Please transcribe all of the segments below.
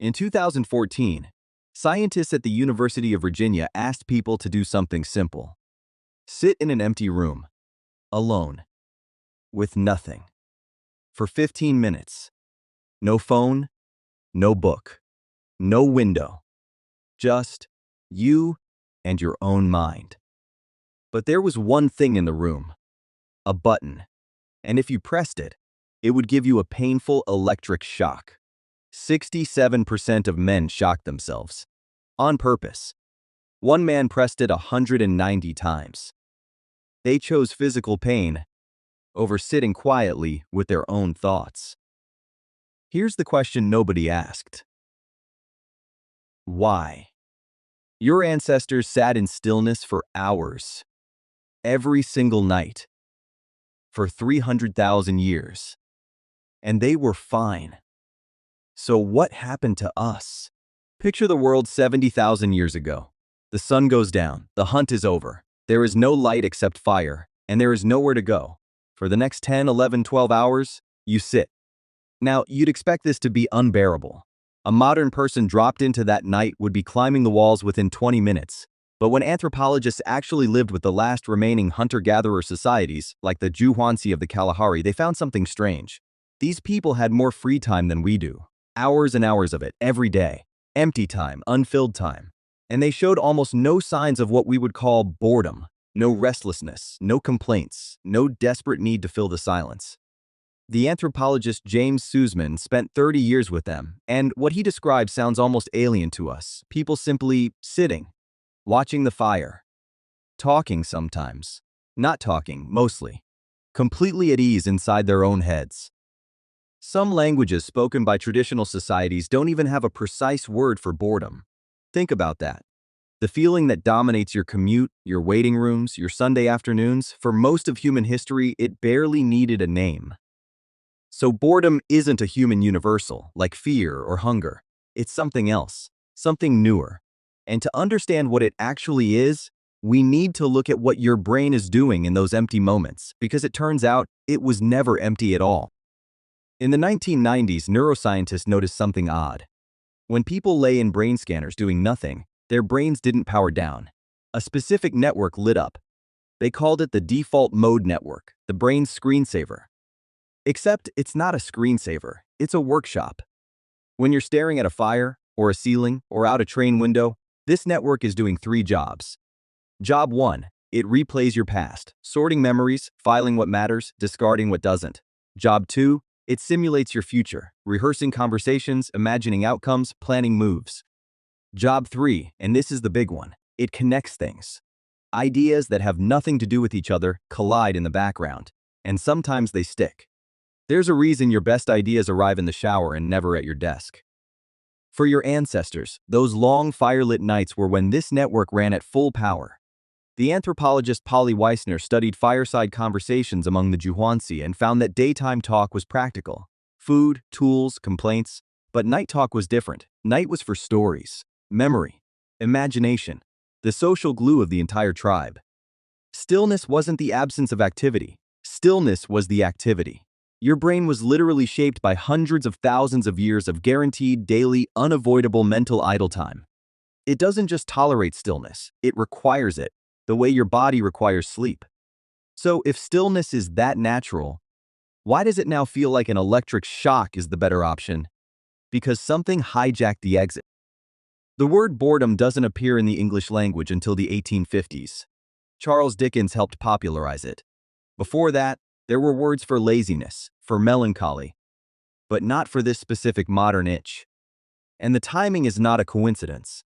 In 2014, scientists at the University of Virginia asked people to do something simple. Sit in an empty room, alone, with nothing, for 15 minutes. No phone, no book, no window, just you and your own mind. But there was one thing in the room, a button, and if you pressed it, it would give you a painful electric shock. 67% of men shocked themselves, on purpose. One man pressed it 190 times. They chose physical pain over sitting quietly with their own thoughts. Here's the question nobody asked. Why? Your ancestors sat in stillness for hours, every single night, for 300,000 years, and they were fine. So what happened to us? Picture the world 70,000 years ago. The sun goes down, the hunt is over, there is no light except fire, and there is nowhere to go. For the next 10, 11, 12 hours, you sit. Now, you'd expect this to be unbearable. A modern person dropped into that night would be climbing the walls within 20 minutes. But when anthropologists actually lived with the last remaining hunter-gatherer societies, like the hoansi of the Kalahari, they found something strange. These people had more free time than we do. Hours and hours of it, every day. Empty time, unfilled time. And they showed almost no signs of what we would call boredom. No restlessness, no complaints, no desperate need to fill the silence. The anthropologist James Suzman spent 30 years with them, and what he described sounds almost alien to us. People simply sitting, watching the fire, talking sometimes, not talking, mostly, completely at ease inside their own heads. Some languages spoken by traditional societies don't even have a precise word for boredom. Think about that. The feeling that dominates your commute, your waiting rooms, your Sunday afternoons, for most of human history, it barely needed a name. So boredom isn't a human universal, like fear or hunger. It's something else, something newer. And to understand what it actually is, we need to look at what your brain is doing in those empty moments, because it turns out it was never empty at all. In the 1990s, neuroscientists noticed something odd. When people lay in brain scanners doing nothing, their brains didn't power down. A specific network lit up. They called it the default mode network, the brain's screensaver. Except it's not a screensaver, it's a workshop. When you're staring at a fire, or a ceiling, or out a train window, this network is doing 3 jobs. Job 1, it replays your past, sorting memories, filing what matters, discarding what doesn't. Job 2, it simulates your future, rehearsing conversations, imagining outcomes, planning moves. Job 3, and this is the big one, it connects things. Ideas that have nothing to do with each other collide in the background, and sometimes they stick. There's a reason your best ideas arrive in the shower and never at your desk. For your ancestors, those long firelit nights were when this network ran at full power. The anthropologist Wiessner studied fireside conversations among the hoansi and found that daytime talk was practical. Food, tools, complaints. But night talk was different. Night was for stories, memory, imagination, the social glue of the entire tribe. Stillness wasn't the absence of activity. Stillness was the activity. Your brain was literally shaped by hundreds of thousands of years of guaranteed, daily, unavoidable mental idle time. It doesn't just tolerate stillness, it requires it, the way your body requires sleep. So if stillness is that natural, why does it now feel like an electric shock is the better option? Because something hijacked the exit. The word boredom doesn't appear in the English language until the 1850s. Charles Dickens helped popularize it. Before that, there were words for laziness, for melancholy, but not for this specific modern itch. And the timing is not a coincidence.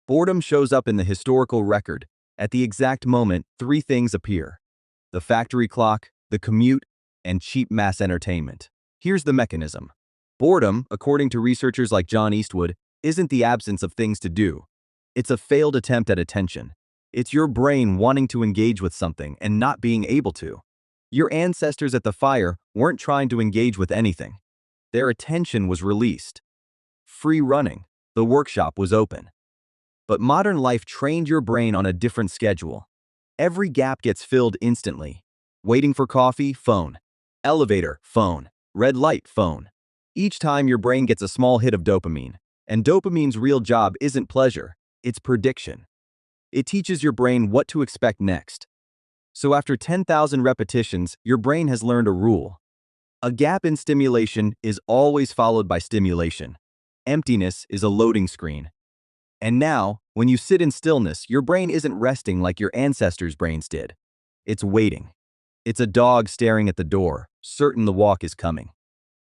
Boredom shows up in the historical record. At the exact moment, 3 things appear: the factory clock, the commute, and cheap mass entertainment. Here's the mechanism. Boredom, according to researchers like John Eastwood, isn't the absence of things to do. It's a failed attempt at attention. It's your brain wanting to engage with something and not being able to. Your ancestors at the fire weren't trying to engage with anything. Their attention was released. Free running. The workshop was open. But modern life trained your brain on a different schedule. Every gap gets filled instantly. Waiting for coffee, phone. Elevator, phone. Red light, phone. Each time your brain gets a small hit of dopamine, And dopamine's real job isn't pleasure, it's prediction. It teaches your brain what to expect next. So after 10,000 repetitions, your brain has learned a rule. A gap in stimulation is always followed by stimulation. Emptiness is a loading screen. And now, when you sit in stillness, your brain isn't resting like your ancestors' brains did. It's waiting. It's a dog staring at the door, certain the walk is coming.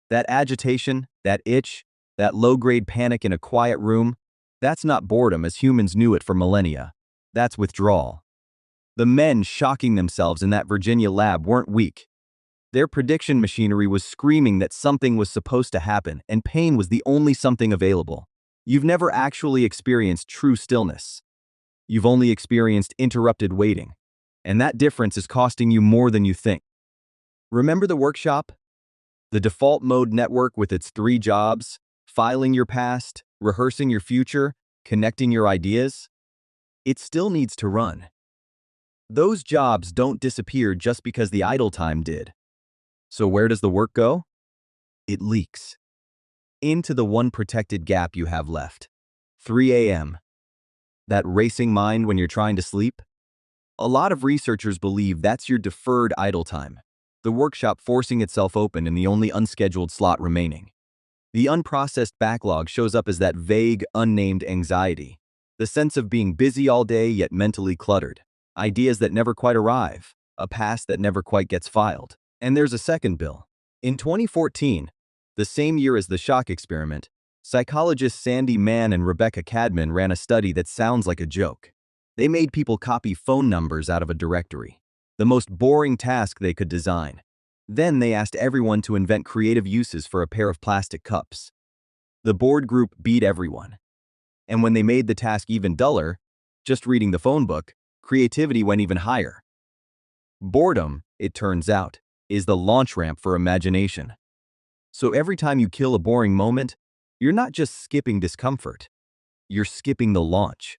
That agitation, that itch, that low-grade panic in a quiet room, that's not boredom as humans knew it for millennia. That's withdrawal. The men shocking themselves in that Virginia lab weren't weak. Their prediction machinery was screaming that something was supposed to happen, and pain was the only something available. You've never actually experienced true stillness. You've only experienced interrupted waiting. And that difference is costing you more than you think. Remember the workshop? The default mode network with its 3 jobs: filing your past, rehearsing your future, connecting your ideas? It still needs to run. Those jobs don't disappear just because the idle time did. So where does the work go? It leaks into the one protected gap you have left. 3 a.m. That racing mind when you're trying to sleep? A lot of researchers believe that's your deferred idle time, the workshop forcing itself open in the only unscheduled slot remaining. The unprocessed backlog shows up as that vague, unnamed anxiety, the sense of being busy all day yet mentally cluttered, ideas that never quite arrive, a past that never quite gets filed. And there's a second bill. In 2014, the same year as the shock experiment, psychologists Sandy Mann and Rebecca Cadman ran a study that sounds like a joke. They made people copy phone numbers out of a directory, the most boring task they could design. Then they asked everyone to invent creative uses for a pair of plastic cups. The bored group beat everyone. And when they made the task even duller, just reading the phone book, creativity went even higher. Boredom, it turns out, is the launch ramp for imagination. So every time you kill a boring moment, you're not just skipping discomfort. You're skipping the launch.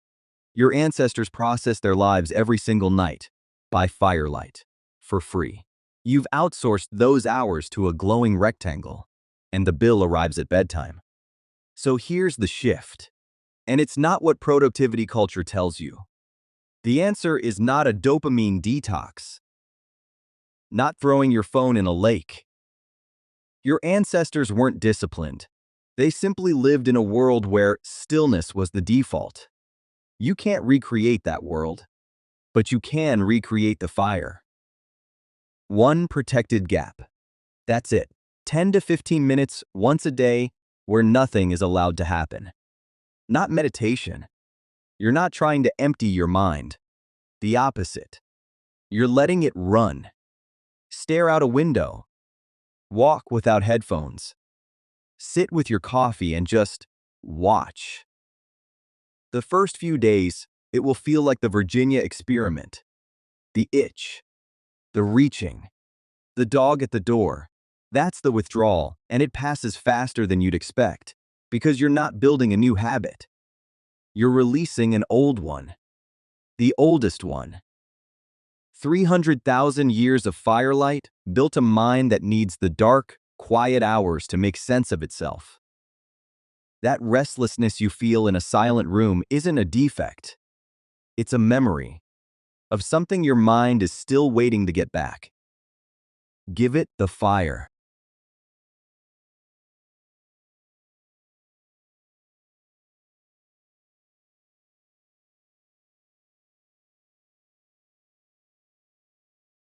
Your ancestors processed their lives every single night by Firelight, for free. You've outsourced those hours to a glowing rectangle, and the bill arrives at bedtime. So here's the shift. And it's not what productivity culture tells you. The answer is not a dopamine detox, not throwing your phone in a lake. Your ancestors weren't disciplined. They simply lived in a world where stillness was the default. You can't recreate that world, but you can recreate the fire. One protected gap. That's it. 10 to 15 minutes once a day where nothing is allowed to happen. Not meditation. You're not trying to empty your mind. The opposite. You're letting it run. Stare out a window. Walk without headphones. Sit with your coffee and just watch. The first few days, it will feel like the Virginia experiment. The itch. The reaching. The dog at the door. That's the withdrawal, and it passes faster than you'd expect, because you're not building a new habit. You're releasing an old one. The oldest one. 300,000 years of firelight built a mind that needs the dark, quiet hours to make sense of itself. That restlessness you feel in a silent room isn't a defect. It's a memory of something your mind is still waiting to get back. Give it the fire.